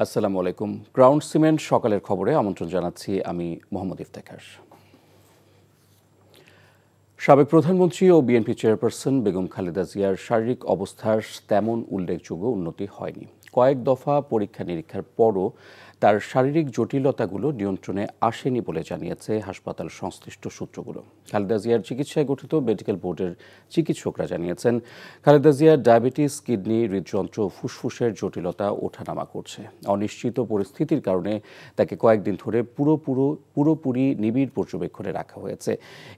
আসসালামু আলাইকুম। Ground cement সকালের খবরে আমন্ত্রণ জানাচ্ছি আমি মোহাম্মদ ইফতেখার। সাবেক প্রধানমন্ত্রী ও বিএনপি চেয়ারপারসন বেগম খালেদা জিয়ার শারীরিক অবস্থার তেমন উল্লেখযোগ্য উন্নতি হয়নি। কয়েক দফা পরীক্ষা নিরীক্ষার পরও তার শারীরিক জটিলতাগুলো নিয়ন্ত্রণে আসেনি বলে জানিয়েছে হাসপাতাল সংশ্লিষ্ট সূত্রগুলো। খালেদা জিয়ার চিকিৎসায় গঠিত মেডিকেল বোর্ডের চিকিৎসকরা জানিয়েছেন, খালেদা জিয়ার ডায়াবেটিস, কিডনি, হৃদযন্ত্র ও ফুসফুসের জটিলতা ওঠানামা করছে। অনিশ্চিত পরিস্থিতির কারণে তাকে কয়েকদিন ধরে পুরোপুরি নিবিড় পর্যবেক্ষণে রাখা হয়েছে।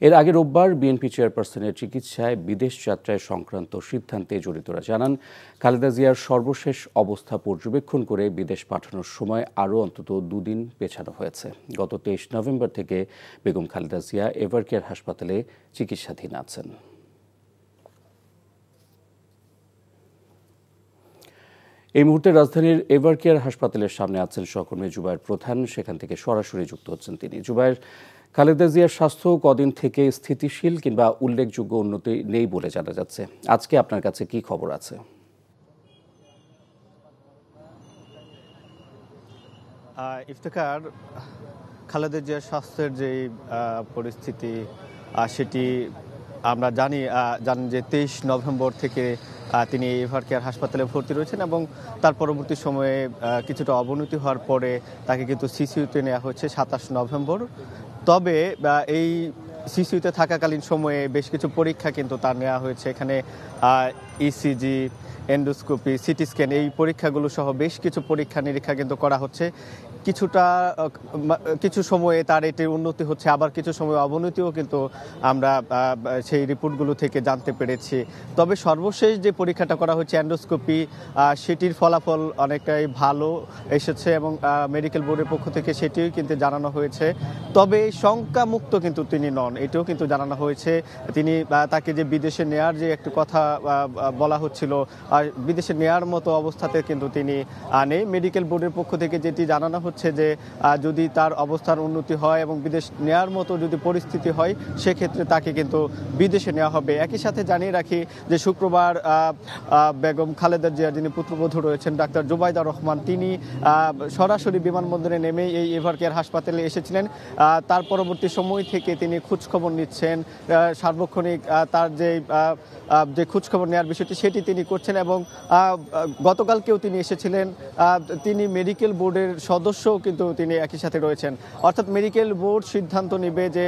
এর আগে রোববার বিএনপি চেয়ারপারসনের চিকিৎসায় বিদেশ যাত্রায় সংক্রান্ত সিদ্ধান্তে জড়িতরা জানান, খালেদা জিয়ার সর্বশেষ অবস্থা পর্যবেক্ষণ করে বিদেশ পাঠানোর সময় আরও অন্তত 2 দিন পেছানো হয়েছে। গত 23 নভেম্বর থেকে বেগম খালেদা জিয়া এভারকেয়ার হাসপাতালে চিকিৎসাধীন আছেন। এই মুহূর্তে রাজধানীর এভারকেয়ার হাসপাতালের সামনে আছেন সহকর্মী জুবায়ের প্রধান। সেখান থেকে সরাসরি যুক্ত হচ্ছেন তিনি। জুবায়ের, খালেদা জিয়ার স্বাস্থ্য কদিন থেকে স্থিতিশীল কিংবা উল্লেখযোগ্য উন্নতি নেই বলে জানা যাচ্ছে। আজকে আপনার কাছে কি খবর আছে? ইফতেখার, খালেদা জিয়ার স্বাস্থ্যের যে পরিস্থিতি সেটি আমরা জানেন যে 23 নভেম্বর থেকে তিনি এভারকেয়ার হাসপাতালে ভর্তি রয়েছেন এবং তার পরবর্তী সময়ে কিছুটা অবনতি হওয়ার পরে তাকে কিন্তু সিসিইউতে নেওয়া হয়েছে 27 নভেম্বর। তবে এই সিসিইউতে থাকাকালীন সময়ে বেশ কিছু পরীক্ষা কিন্তু তার নেওয়া হয়েছে। এখানে ইসিজি, এন্ডোস্কোপি, সিটি স্ক্যান, এই পরীক্ষাগুলো সহ বেশ কিছু পরীক্ষা নিরীক্ষা কিন্তু করা হচ্ছে। কিছু সময়ে তার এটির উন্নতি হচ্ছে, আবার কিছু সময় অবনতিও কিন্তু আমরা সেই রিপোর্টগুলো থেকে জানতে পেরেছি। তবে সর্বশেষ যে পরীক্ষাটা করা হচ্ছে এন্ডোস্কোপি, সেটির ফলাফল অনেকটাই ভালো এসেছে এবং মেডিকেল বোর্ডের পক্ষ থেকে সেটিও কিন্তু জানানো হয়েছে। তবে শঙ্কামুক্ত কিন্তু তিনি নন, এটিও কিন্তু জানানো হয়েছে। তাকে যে বিদেশে নেয়ার যে একটু কথা বলা হচ্ছিল, বিদেশে নেয়ার মতো অবস্থাতে কিন্তু তিনি নেই। মেডিকেল বোর্ডের পক্ষ থেকে যেটি জানানো হচ্ছে যে যদি তার অবস্থার উন্নতি হয় এবং বিদেশ নেয়ার মতো যদি পরিস্থিতি হয়, সেক্ষেত্রে তাকে কিন্তু বিদেশে নেওয়া হবে। একই সাথে জানিয়ে রাখি যে শুক্রবার বেগম খালেদা জিয়া যিনি পুত্রবধূ রয়েছেন ডাক্তার জুবাইদা রহমান, তিনি সরাসরি বিমানবন্দরে নেমেই এই এভারকেয়ার হাসপাতালে এসেছিলেন। তার পরবর্তী সময় থেকে তিনি খোঁজখবর নিচ্ছেন, সার্বক্ষণিক তার যে খোঁজখবর নেওয়ার বিষয়টি সেটি তিনি করছেন এবং গতকালকেও তিনি এসেছিলেন। তিনি মেডিকেল বোর্ডের সদস্যও কিন্তু তিনি একই সাথে রয়েছেন। অর্থাৎ মেডিকেল বোর্ড সিদ্ধান্ত নেবে যে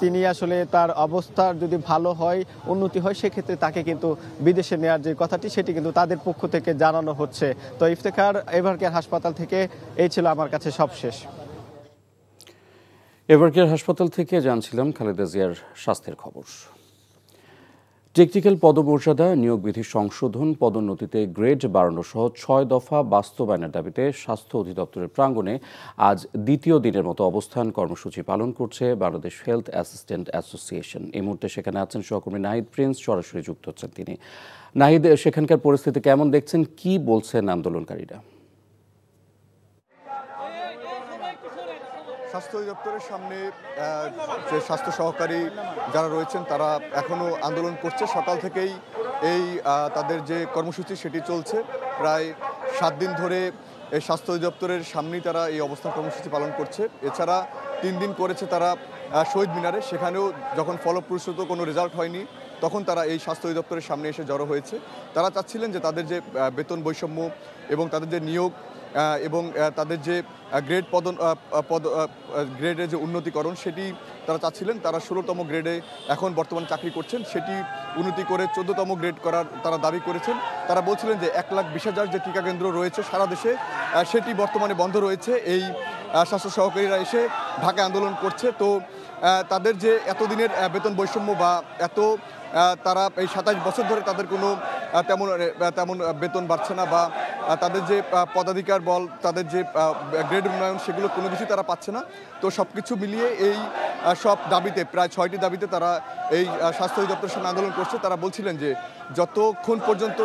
তিনি আসলে তার অবস্থার যদি ভালো হয়, উন্নতি হয়, সেক্ষেত্রে তাকে কিন্তু বিদেশে নেওয়ার যে কথাটি সেটি কিন্তু তাদের পক্ষ থেকে জানানো হচ্ছে। তো ইফতেখার, এভারকেয়ার হাসপাতাল থেকে এই ছিল আমার কাছে সবশেষ। এভারকেয়ার হাসপাতাল থেকে জানছিলাম খালেদা জিয়ার স্বাস্থ্যের খবর। টেকনিক্যাল পদমর্যাদা, নিয়োগ বিধি সংশোধন, পদোন্নতিতে গ্রেড বাড়ানো সহ 6 দফা বাস্তবায়নের দাবিতে স্বাস্থ্য অধিদপ্তরের প্রাঙ্গণে আজ দ্বিতীয় দিনের মতো অবস্থান কর্মসূচি পালন করছে বাংলাদেশ হেলথ অ্যাসিস্ট্যান্ট অ্যাসোসিয়েশন। এই মুহূর্তে সেখানে আছেন সহকর্মী নাহিদ প্রিন্স, সরাসরি যুক্ত হচ্ছেন তিনি। নাহিদ, সেখানকার পরিস্থিতি কেমন দেখছেন? কি বলছেন আন্দোলনকারীরা? স্বাস্থ্য অধিদপ্তরের সামনে যে স্বাস্থ্য সহকারী যারা রয়েছেন তারা এখনও আন্দোলন করছে। সকাল থেকেই এই তাদের যে কর্মসূচি সেটি চলছে। প্রায় 7 দিন ধরে এই স্বাস্থ্য অধিদপ্তরের সামনেই তারা এই অবস্থান কর্মসূচি পালন করছে। এছাড়া 3 দিন করেছে তারা শহীদ মিনারে, সেখানেও যখন ফলপ্রসূ কোনো রেজাল্ট হয়নি তখন তারা এই স্বাস্থ্য অধিদপ্তরের সামনে এসে জড়ো হয়েছে। তারা চাচ্ছিলেন যে তাদের যে বেতন বৈষম্য এবং তাদের যে নিয়োগ এবং তাদের যে গ্রেডের যে উন্নতিকরণ সেটি তারা চাচ্ছিলেন। তারা 16তম গ্রেডে এখন বর্তমান চাকরি করছেন, সেটি উন্নতি করে 14তম গ্রেড করার তারা দাবি করেছেন। তারা বলছিলেন যে 1,20,000 যে টিকা কেন্দ্র রয়েছে সারা দেশে সেটি বর্তমানে বন্ধ রয়েছে। এই স্বাস্থ্য সহকারীরা এসে ঢাকায় আন্দোলন করছে। তো তাদের যে এতদিনের বেতন বৈষম্য বা তারা এই 27 বছর ধরে তাদের কোনো তেমন বেতন বাড়ছে না বা তাদের যে পদাধিকার বল, তাদের যে গ্রেড উন্নয়ন, সেগুলো কোনো কিছুই তারা পাচ্ছে না। তো সব কিছু মিলিয়ে এই সব দাবিতে, প্রায় 6টি দাবিতে তারা এই স্বাস্থ্য অধিদপ্তরের সামনে আন্দোলন করছে। তারা বলছিলেন যে যতক্ষণ পর্যন্ত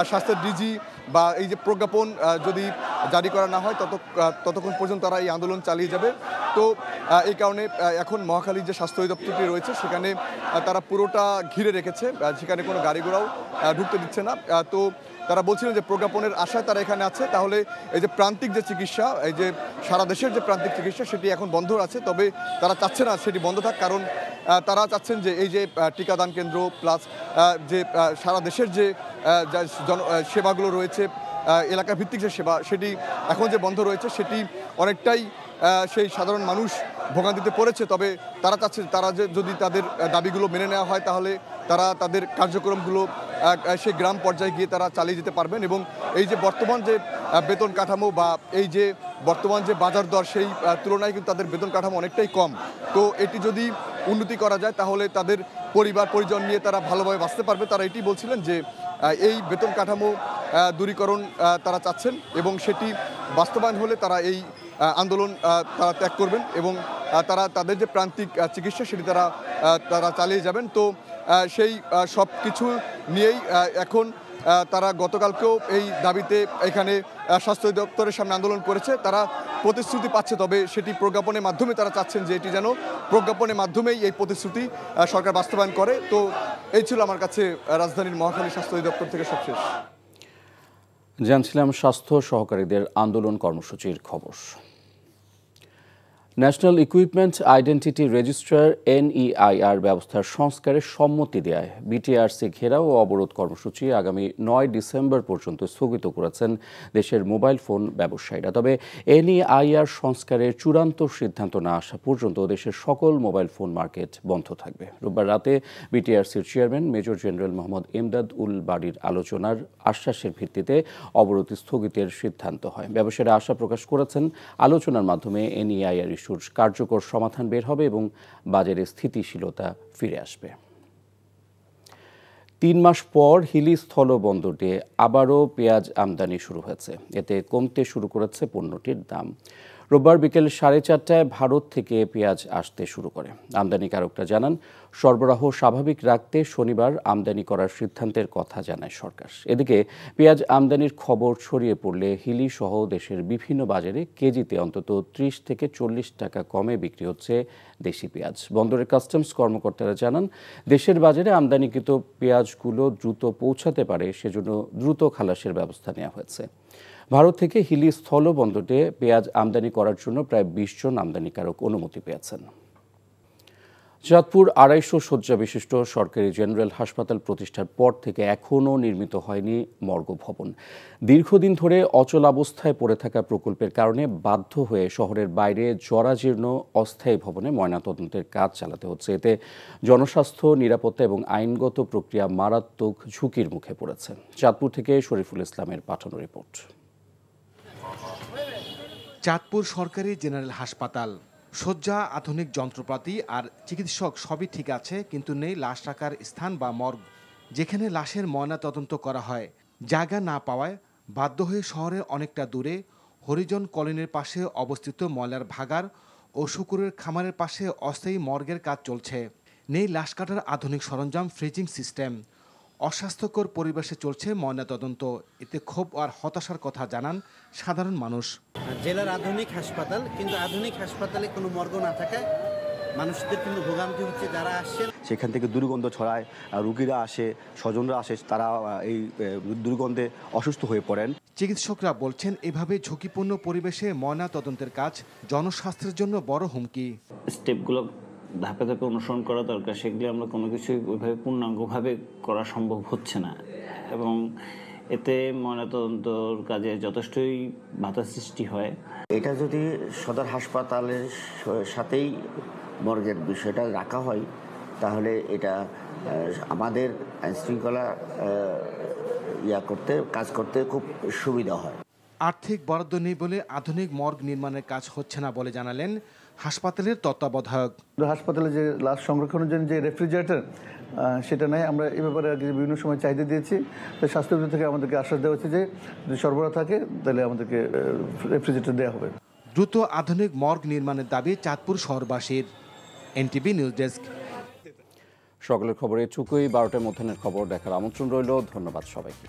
স্বাস্থ্যের ডিজি বা এই যে প্রজ্ঞাপন যদি জারি করা না হয় ততক্ষণ পর্যন্ত তারা এই আন্দোলন চালিয়ে যাবে। তো এই কারণে এখন মহাখালীর যে স্বাস্থ্য অধিদপ্তরটি রয়েছে সেখানে তারা পুরোটা ঘিরে রেখেছে, সেখানে কোনো গাড়ি ঘোড়াও ঢুকতে দিচ্ছে না। তো তারা বলছিলেন যে প্রজ্ঞাপনের আশায় তারা এখানে আছে, তাহলে এই যে প্রান্তিক যে চিকিৎসা, এই যে সারা দেশের যে প্রান্তিক চিকিৎসা সেটি এখন বন্ধ আছে, তবে তারা চাচ্ছে না সেটি বন্ধ থাক, কারণ তারা চাচ্ছেন যে এই যে টিকাদান কেন্দ্র প্লাস যে সারা দেশের যে সেবাগুলো রয়েছে, এলাকা ভিত্তিক যে সেবা সেটি এখন যে বন্ধ রয়েছে সেটি অনেকটাই সেই সাধারণ মানুষ ভোগান্তিতে পড়েছে। তবে তারা চাচ্ছে তারা যদি তাদের দাবিগুলো মেনে নেওয়া হয় তাহলে তারা তাদের কার্যক্রমগুলো সেই গ্রাম পর্যায়ে গিয়ে তারা চালিয়ে যেতে পারবেন, এবং এই যে বর্তমান যে বেতন কাঠামো বা এই যে বর্তমান যে বাজার দর সেই তুলনায় কিন্তু তাদের বেতন কাঠামো অনেকটাই কম। তো এটি যদি উন্নতি করা যায় তাহলে তাদের পরিবার পরিজন নিয়ে তারা ভালোভাবে বাঁচতে পারবে। তারা এটি বলছিলেন যে এই বেতন কাঠামো দূরীকরণ তারা চাচ্ছেন, এবং সেটি বাস্তবায়ন হলে তারা এই আন্দোলন তারা ত্যাগ করবেন এবং তারা তাদের যে প্রান্তিক চিকিৎসা সেটি তারা চালিয়ে যাবেন। তো সেই সব কিছু নিয়েই এখন তারা গতকালকেও এই দাবিতে এখানে স্বাস্থ্য দপ্তরের সামনে আন্দোলন করেছে। তারা প্রতিশ্রুতি পাচ্ছে, তবে সেটি প্রজ্ঞাপনের মাধ্যমে তারা চাচ্ছেন যে এটি যেন প্রজ্ঞাপনের মাধ্যমেই এই প্রতিশ্রুতি সরকার বাস্তবায়ন করে। তো এই ছিল আমার কাছে রাজধানীর মহাখালী স্বাস্থ্য দপ্তর থেকে সবশেষ। জানছিলাম স্বাস্থ্য সহকারীদের আন্দোলন কর্মসূচির খবর। National equipment identity registrar NEIR ব্যবস্থার সংস্কারের সম্মতি দেয় বিটিআরসি ঘেরাও ও অবরোধ কর্মসূচি আগামী 9 ডিসেম্বর পর্যন্ত স্থগিত করেছেন দেশের মোবাইল ফোন ব্যবসায়ীরা। তবে NEIR সংস্কারের চূড়ান্ত সিদ্ধান্ত না আসা পর্যন্ত দেশের সকল মোবাইল ফোন মার্কেট বন্ধ থাকবে। রোববার রাতে বিটিআরসির chairman major general Mohammad Imdad ul বাড়ির আলোচনার আশ্বাসের ভিত্তিতে অবরোধ স্থগিতের সিদ্ধান্ত হয়। ব্যবসায়ীরা আশা প্রকাশ করেছেন আলোচনার মাধ্যমে NEIR কার্যকর সমাধান বের হবে এবং বাজারে স্থিতিশীলতা ফিরে আসবে। 3 মাস পর হিলি স্থলবন্দর দিয়ে আবারও পেঁয়াজ আমদানি শুরু হয়েছে। এতে কমতে শুরু করেছে পণ্যটির দাম। রোববার বিকেল 4:30টায় ভারত থেকে পেঁয়াজ আসতে শুরু করে। আমদানিকারকরা জানান, সরবরাহ স্বাভাবিক রাখতে শনিবার আমদানি করার সিদ্ধান্তের কথা জানায় সরকার। এদিকে পেঁয়াজ আমদানির খবর ছড়িয়ে পড়লে হিলি সহ দেশের বিভিন্ন বাজারে কেজিতে অন্তত 30 থেকে 40 টাকা কমে বিক্রি হচ্ছে দেশি পেঁয়াজ। বন্দরের কাস্টমস কর্মকর্তারা জানান, দেশের বাজারে আমদানিকৃত পেঁয়াজগুলো দ্রুত পৌঁছাতে পারে সেজন্য দ্রুত খালাসের ব্যবস্থা নেওয়া হয়েছে। ভারত থেকে হিলি স্থলবন্দরে পেঁয়াজ আমদানি করার জন্য প্রায় 20 জন আমদানিকারক অনুমতি পেয়েছেন। চাঁদপুর 250 শয্যা বিশিষ্ট সরকারি জেনারেল হাসপাতাল প্রতিষ্ঠার পর থেকে এখনও নির্মিত হয়নি মর্গ ভবন। দীর্ঘদিন ধরে অচলাবস্থায় পড়ে থাকা প্রকল্পের কারণে বাধ্য হয়ে শহরের বাইরে জরাজীর্ণ অস্থায়ী ভবনে ময়নাতদন্তের কাজ চালাতে হচ্ছে। এতে জনস্বাস্থ্য, নিরাপত্তা এবং আইনগত প্রক্রিয়া মারাত্মক ঝুঁকির মুখে পড়েছে। চাঁদপুর থেকে শরীফুল ইসলামের পাঠানো রিপোর্ট। চাঁদপুর সরকারি জেনারেল হাসপাতাল, শয্যা, আধুনিক যন্ত্রপাতি আর চিকিৎসক সবই ঠিক আছে, কিন্তু নেই লাশ রাখার স্থান বা মর্গ, যেখানে লাশের ময়না তদন্ত করা হয়। জায়গা না পাওয়ায় বাধ্য হয়ে শহরের অনেকটা দূরে হরিজন কলোনির পাশে অবস্থিত ময়লার ভাগার ও শুকুরের খামারের পাশে অস্থায়ী মর্গের কাজ চলছে। নেই লাশ কাটার আধুনিক সরঞ্জাম, ফ্রিজিং সিস্টেম। অস্বাস্থ্যকর পরিবেশে চলছে ময়নাতদন্ত। এতে ক্ষোভ আর হতাশার কথা জানান সাধারণ মানুষ। জেলার আধুনিক হাসপাতাল, কিন্তু আধুনিক হাসপাতালে কোনো মর্গ না থাকায় মানুষদের কিন্তু ভোগান্তি হচ্ছে। যারা আসছেন সেখান থেকে দুর্গন্ধ ছড়ায়, রোগীরা আসে, স্বজনরা আসে, তারা এই দুর্গন্ধে অসুস্থ হয়ে পড়েন। চিকিৎসকরা বলছেন, এভাবে ঝুঁকিপূর্ণ পরিবেশে ময়না তদন্তের কাজ জনস্বাস্থ্যের জন্য বড় হুমকি। স্টেপগুলো ধাপে ধাপে অনুসরণ করা দরকার, সেগুলি আমরা কোনো কিছুই ওইভাবে পূর্ণাঙ্গভাবে করা সম্ভব হচ্ছে না, এবং এতে ময়নাতদন্তর কাজে যথেষ্টই বাধা সৃষ্টি হয়। এটা যদি সদর হাসপাতালের সাথেই মর্গের বিষয়টা রাখা হয় তাহলে এটা আমাদের আইনশৃঙ্খলা কাজ করতে খুব সুবিধা হয়। আর্থিক বরাদ্দ নেই বলে আধুনিক মর্গ নির্মাণের কাজ হচ্ছে না বলে জানালেন হাসপাতালের তত্ত্বাবধায়ক। হাসপাতালে যে লাশ সংরক্ষণের জন্য যে রেফ্রিজারেটর সেটা নাই, আমরা এই ব্যাপারে বিভিন্ন সময় চাহিদা দিয়েছি। তো স্বাস্থ্য বিভাগ থেকে আমাদেরকে আশ্বাস দেওয়া হচ্ছে যে যদি সরবরাহ থাকে তাহলে আমাদেরকে রেফ্রিজারেটর দেওয়া হবে। দ্রুত আধুনিক মর্গ নির্মাণের দাবি চাঁদপুর শহরবাসীর। NTV news desk. সকলের খবরে চুকুই 12টার মধ্যাহ্নের খবর দেখার আমন্ত্রণ রইল। ধন্যবাদ সবাইকে।